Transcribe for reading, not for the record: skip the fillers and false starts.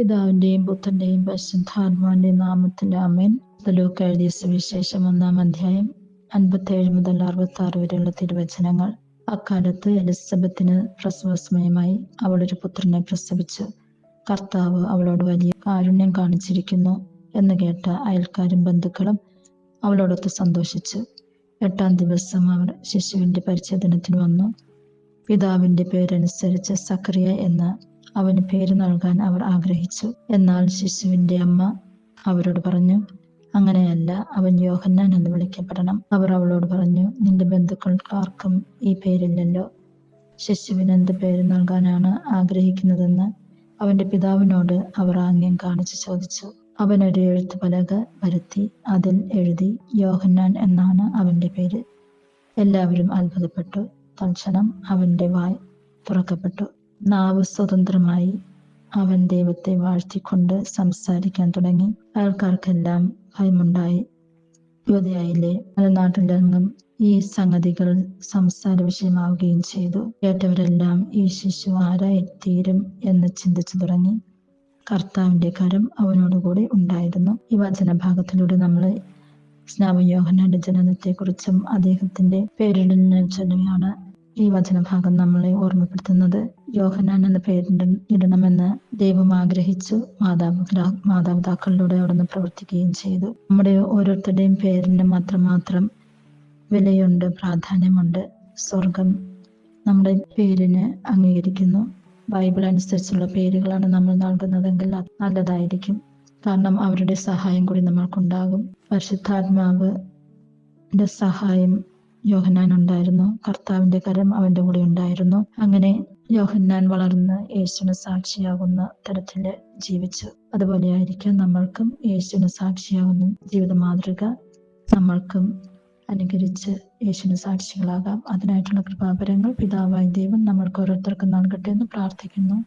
പിതാവിന്റെയും പുത്രന്റെയും പരിശുദ്ധാത്മാവിന്റെയും നാമത്തിൽ ആമേൻ. ലൂക്കാ എഴുതിയ സുവിശേഷം 1-ാം അധ്യായം 57 മുതൽ 66 വരെയുള്ള തിരുവചനങ്ങൾ. അക്കാലത്ത് എലിസബത്തിന് പ്രസവസമയമായി. അവൾ ഒരു പുത്രനെ പ്രസവിച്ചു. കർത്താവ് അവളോട് വലിയ കാരുണ്യം കാണിച്ചിരിക്കുന്നു എന്ന് കേട്ട അയൽക്കാരും ബന്ധുക്കളും അവളോടൊത്ത് സന്തോഷിച്ചു. 8-ാം ദിവസം അവർ ശിശുവിന്റെ പരിച്ഛേദനത്തിന് വന്നു. പിതാവിന്റെ പേരനുസരിച്ച് സക്കറിയ എന്ന് അവന് പേര് നൽകാൻ അവർ ആഗ്രഹിച്ചു. എന്നാൽ ശിശുവിന്റെ അമ്മ അവരോട് പറഞ്ഞു, അങ്ങനെയല്ല, അവൻ യോഹന്നാൻ എന്ന് വിളിക്കപ്പെടണം. അവർ അവളോട് പറഞ്ഞു, നിന്റെ ബന്ധുക്കൾക്കാർക്കും ഈ പേരില്ലല്ലോ. ശിശുവിന് എന്ത് പേര് നൽകാനാണ് ആഗ്രഹിക്കുന്നതെന്ന് അവന്റെ പിതാവിനോട് അവർ ആംഗ്യം കാണിച്ച് ചോദിച്ചു. അവനൊരു എഴുത്തുപലക വരുത്തി അതിൽ എഴുതി, യോഹന്നാൻ എന്നാണ് അവന്റെ പേര്. എല്ലാവരും അത്ഭുതപ്പെട്ടു. തൽക്ഷണം അവന്റെ വായ് തുറക്കപ്പെട്ടു. നാവ് സ്വതന്ത്രമായി. അവൻ ദൈവത്തെ വാഴ്ത്തിക്കൊണ്ട് സംസാരിക്കാൻ തുടങ്ങി. അയൽക്കാർക്കെല്ലാം ഭയമുണ്ടായി. യൂദയായിലെ മലനാട്ടിലെങ്ങും ഈ സംഗതികൾ സംസാര വിഷയമാവുകയും ചെയ്തു. കേട്ടവരെല്ലാം ഈ ശിശു ആരായിത്തീരും എന്ന് ചിന്തിച്ചു തുടങ്ങി. കർത്താവിന്റെ കരം അവനോടുകൂടി ഉണ്ടായിരുന്നു. ഈ വചനഭാഗത്തിലൂടെ നമ്മൾ സ്നാപക യോഹന്നാന്റെ ജനനത്തെക്കുറിച്ചും അദ്ദേഹത്തിന്റെ പേരിടലിനെ ചൊല്ലിയാണ് ഈ വചനഭാഗം നമ്മളെ ഓർമ്മപ്പെടുത്തുന്നത്. യോഹന്നാൻ എന്ന പേരിടണമെന്ന് ദൈവം ആഗ്രഹിച്ചു. മാതാപിതാക്കളിലൂടെ അവിടുന്ന് പ്രവർത്തിക്കുകയും ചെയ്തു. നമ്മുടെ ഓരോരുത്തരുടെയും പേരിന് മാത്രം വിലയുണ്ട്, പ്രാധാന്യമുണ്ട്. സ്വർഗം നമ്മുടെ പേരിന് അംഗീകരിക്കുന്നു. ബൈബിൾ അനുസരിച്ചുള്ള പേരുകളാണ് നമ്മൾ നൽകുന്നതെങ്കിൽ അത് നല്ലതായിരിക്കും. കാരണം അവരുടെ സഹായം കൂടി നമ്മൾക്കുണ്ടാകും. പരിശുദ്ധാത്മാവിന്റെ സഹായം യോഹന്നാൻ ഉണ്ടായിരുന്നു. കർത്താവിന്റെ കരം അവന്റെ കൂടെ ഉണ്ടായിരുന്നു. അങ്ങനെ യോഹന്നാൻ വളർന്ന് യേശുവിന് സാക്ഷിയാകുന്ന തരത്തില് ജീവിച്ചു. അതുപോലെ ആയിരിക്കും നമ്മൾക്കും യേശുവിന് സാക്ഷിയാകുന്ന ജീവിത മാതൃക നമ്മൾക്കും അനുകരിച്ച് യേശുവിന് സാക്ഷികളാകാം. അതിനായിട്ടുള്ള കൃപാവരങ്ങൾ പിതാവായ ദൈവം നമ്മൾക്ക് ഓരോരുത്തർക്കും നൽകട്ടെ എന്ന് പ്രാർത്ഥിക്കുന്നു.